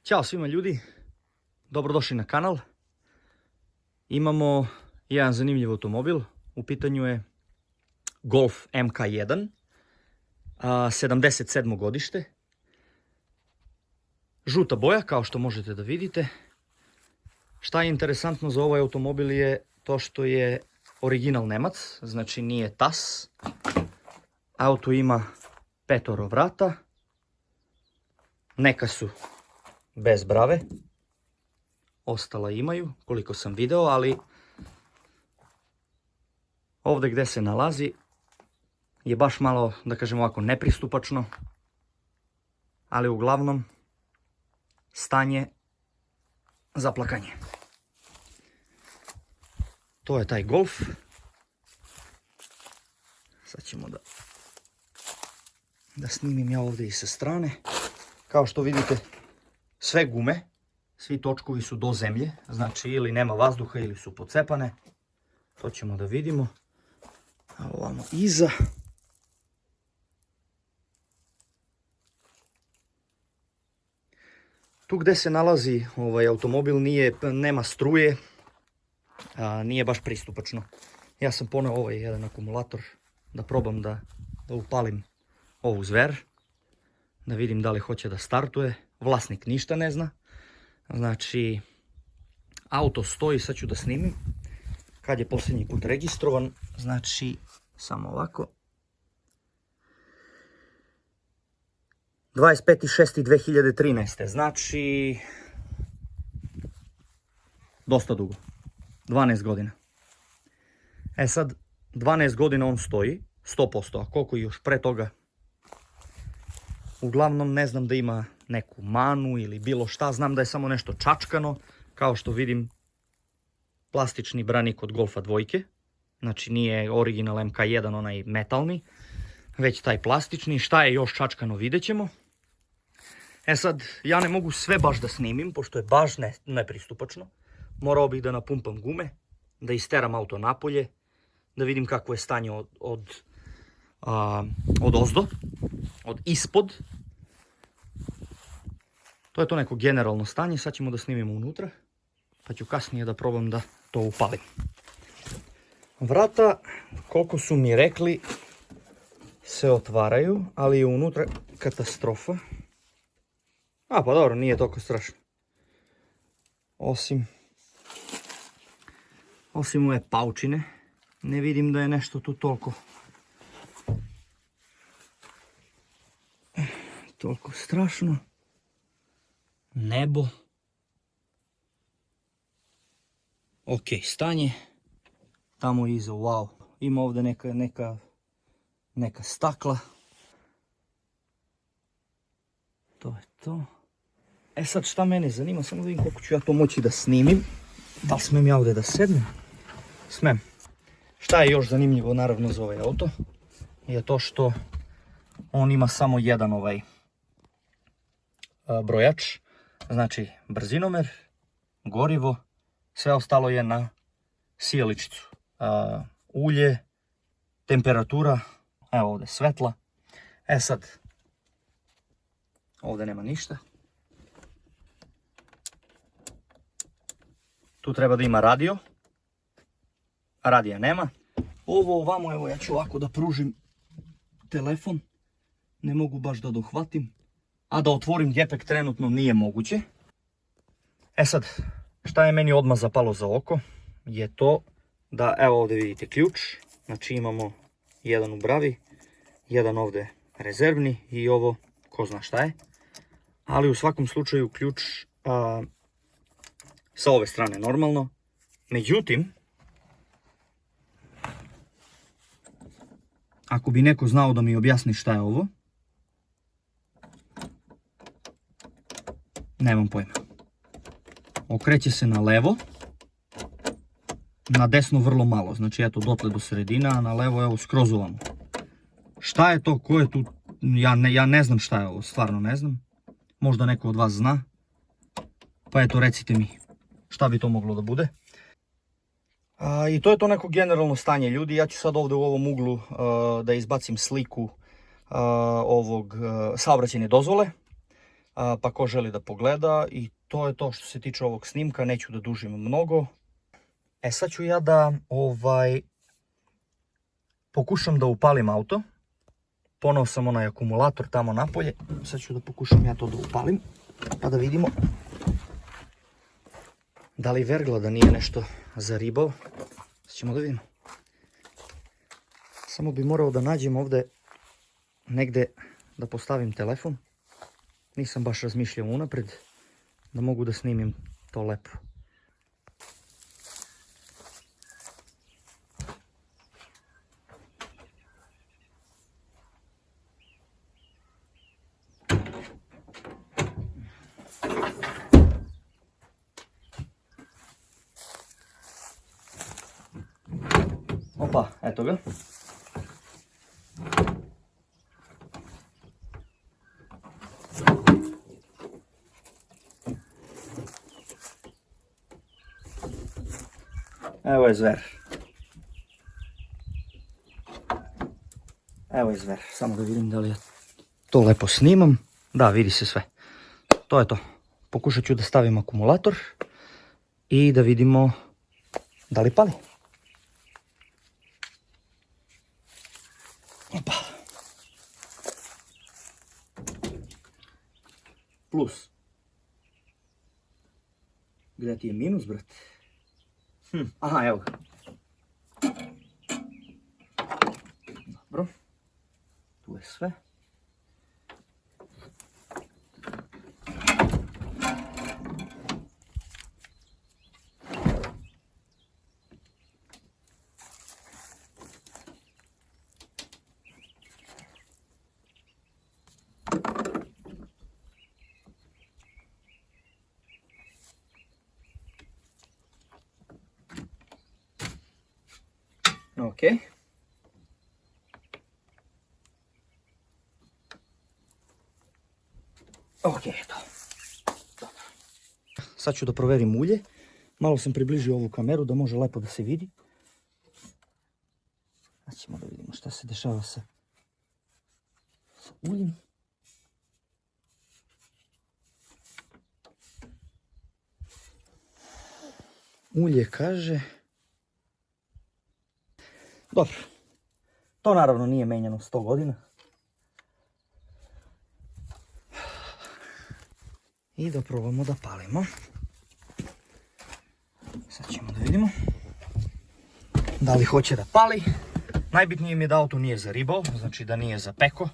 Ćao svima ljudi, dobrodošli na kanal. Imamo jedan zanimljiv automobil, u pitanju je Golf MK1, 77. godište. Žuta boja, kao što možete da vidite. Šta je interesantno za ovaj automobil je to što je original Nemac, znači nije TAS. Auto ima 5 vrata, neka su bez brave, ostala imaju, koliko sam video, ali ovdje gdje se nalazi je baš malo, da kažem ovako, nepristupačno, ali uglavnom stanje za plakanje. To je taj Golf. Sad ćemo da snimim ja ovdje i sa strane. Kao što vidite, sve gume, svi točkovi su do zemlje, znači ili nema vazduha ili su pocepane. To ćemo da vidimo. A ovamo iza. Tu gdje se nalazi ovaj automobil nema struje, nije baš pristupačno. Ja sam poneo ovaj jedan akumulator da probam da upalim ovu zver, da vidim da li hoće da startuje. Vlasnik ništa ne zna. Znači, auto stoji, sad ću da snimim kad je posljednji put registrovan. Znači, samo ovako. 25.6.2013. Znači, dosta dugo. 12 godina. E sad, 12 godina on stoji, 100%, a koliko još pre toga? Uglavnom ne znam da ima neku manu ili bilo šta, znam da je samo nešto čačkano, kao što vidim plastični branik od Golfa dvojke, znači nije original MK1 onaj metalni, već taj plastični. Šta je još čačkano vidjet ćemo. E sad, ja ne mogu sve baš da snimim, pošto je baš nepristupačno. Morao bih da napumpam gume, da isteram auto napolje, da vidim kakvo je stanje od ozdo, od ispod. To je to neko generalno stanje, sad ćemo da snimimo unutra, pa ću kasnije da probam da to upalim. Vrata, koliko su mi rekli, se otvaraju, ali je unutra katastrofa. Pa dobro, nije toliko strašno. Osim ove paučine, ne vidim da je nešto tu toliko strašno. Nebo. Ok, stanje. Tamo iza, wow. Ima ovdje neka stakla. To je to. E sad šta mene zanima, samo da vidim koliko ću ja to moći da snimim. Da li smem ja ovdje da sednem? Smem. Šta je još zanimljivo naravno za ovaj auto? Je to što on ima samo jedan brojač. Znači brzinomer, gorivo, sve ostalo je na sijaličicu. Ulje, temperatura, evo ovdje svetla. E sad, ovdje nema ništa. Tu treba da ima radio. Radija nema. Ovo ovamo, evo ja ću ovako da pružim telefon. Ne mogu baš da dohvatim. A da otvorim gepek trenutno nije moguće. E sad, šta je meni odmah zapalo za oko? Je to da, evo ovdje vidite ključ. Znači imamo jedan u bravi, jedan ovdje rezervni i ovo ko zna šta je. Ali u svakom slučaju ključ sa ove strane normalno. Međutim, ako bi neko znao da mi objasni šta je ovo, nemam pojma. Okreće se na levo, na desno vrlo malo, znači eto dotle do sredina, a na levo evo skroz ovamo. Šta je to, ko je tu, ja ne znam šta je ovo, stvarno ne znam. Možda neko od vas zna, pa eto recite mi šta bi to moglo da bude. I to je to neko generalno stanje ljudi. Ja ću sad ovdje u ovom uglu da izbacim sliku ovog saobraćajne dozvole. pa ko želi da pogleda i to je to što se tiče ovog snimka, neću da dužim mnogo. Sad ću ja da pokušam da upalim auto. Poneo sam onaj akumulator tamo napolje, sad ću da pokušam ja to da upalim, pa da vidimo da li vergla da nije nešto zaribao. Sad ćemo da vidimo. Samo bi morao da nađem ovde negde da postavim telefon. Nisam baš razmišljao unapred da mogu da snimim to lepo. Opa, eto ga. Evo je zver. Evo je zver. Samo da vidim da li ja to lepo snimam. Da, vidi se sve. To je to. Pokušat ću da stavim akumulator i da vidimo da li pali. Opa. Plus. Gdje ti je minus, brat? Aha, evo ga. Dobro. Tu je sve. Ok. Ok, eto. Dobro. Sad ću da proverim ulje. Malo sam približio ovu kameru da može lepo da se vidi. Sad ćemo da vidimo šta se dešava sa uljem. Ulje kaže... Dobro, to naravno nije menjano 100 godina. I da probamo da palimo. Sad ćemo da vidimo da li hoće da pali. Najbitnije mi je da auto nije zaribao, znači da nije zapeko.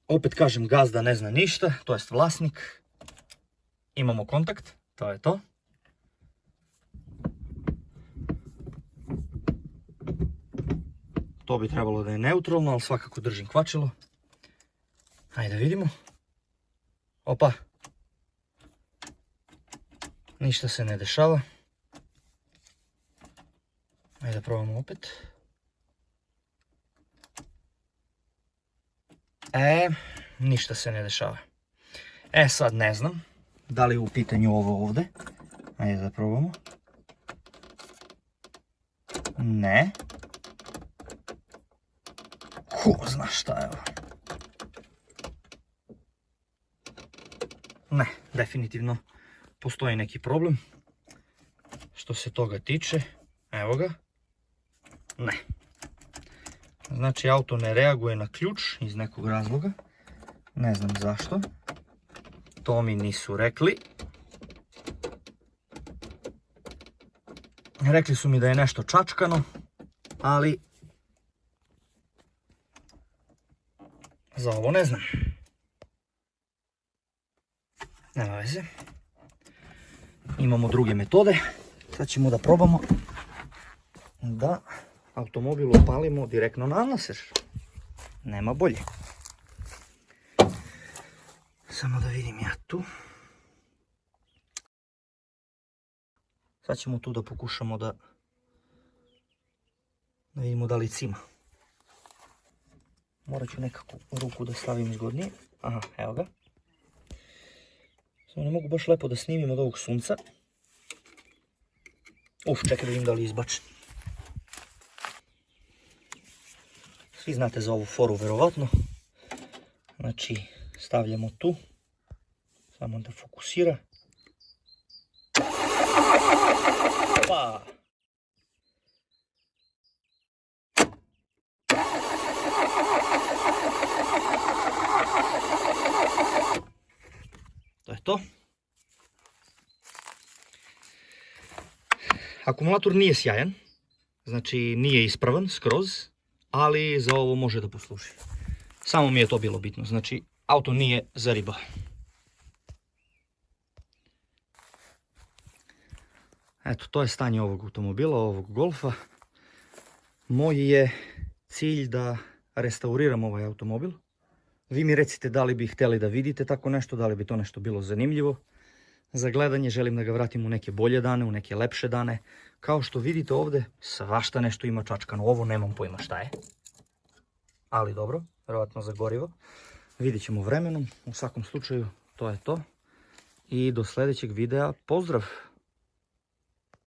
Opet kažem, gazda ne zna ništa, to jest vlasnik. Imamo kontakt, to je to. To bi trebalo da je neutralno, ali svakako držim kvačilo. Hajde da vidimo. Opa. Ništa se ne dešava. Hajde da probamo opet. Ništa se ne dešava. Sad ne znam da li je u pitanju ovo ovde. Hajde da probamo. Ne. Ko zna šta je ovo? Ne, definitivno postoji neki problem. Što se toga tiče, evo ga. Ne. Znači auto ne reaguje na ključ iz nekog razloga. Ne znam zašto. To mi nisu rekli. Rekli su mi da je nešto čačkano, ali za ovo ne znam. Nema veze. Imamo druge metode. Sad ćemo da probamo da automobil upalimo direktno na laser. Nema bolje. Samo da vidim ja tu. Sad ćemo tu da pokušamo da vidimo da li cima. Morat ću nekako ruku da stavim zgodnije. Aha, evo ga. Samo ne mogu baš lepo da snimim od ovog sunca. Čekaj da vidim da li izbačem. Svi znate za ovu foru verovatno. Znači, Stavljamo tu. Samo da fokusira. Pa. To je to. Akumulator nije sjajan, znači nije ispravan skroz, ali za ovo može da posluži. Samo mi je to bilo bitno, znači auto nije za riba. Eto, to je stanje ovog automobila, ovog Golfa. Moj je cilj da restauriram ovaj automobil. Vi mi recite da li bi htjeli da vidite tako nešto, da li bi to nešto bilo zanimljivo. Za gledanje želim da ga vratim u neke bolje dane, u neke lepše dane. Kao što vidite ovdje, svašta nešto ima čačkano. Ovo nemam pojma šta je. Ali dobro, vjerovatno za gorivo. Vidjet ćemo vremenom. U svakom slučaju, to je to. I do sljedećeg videa, pozdrav!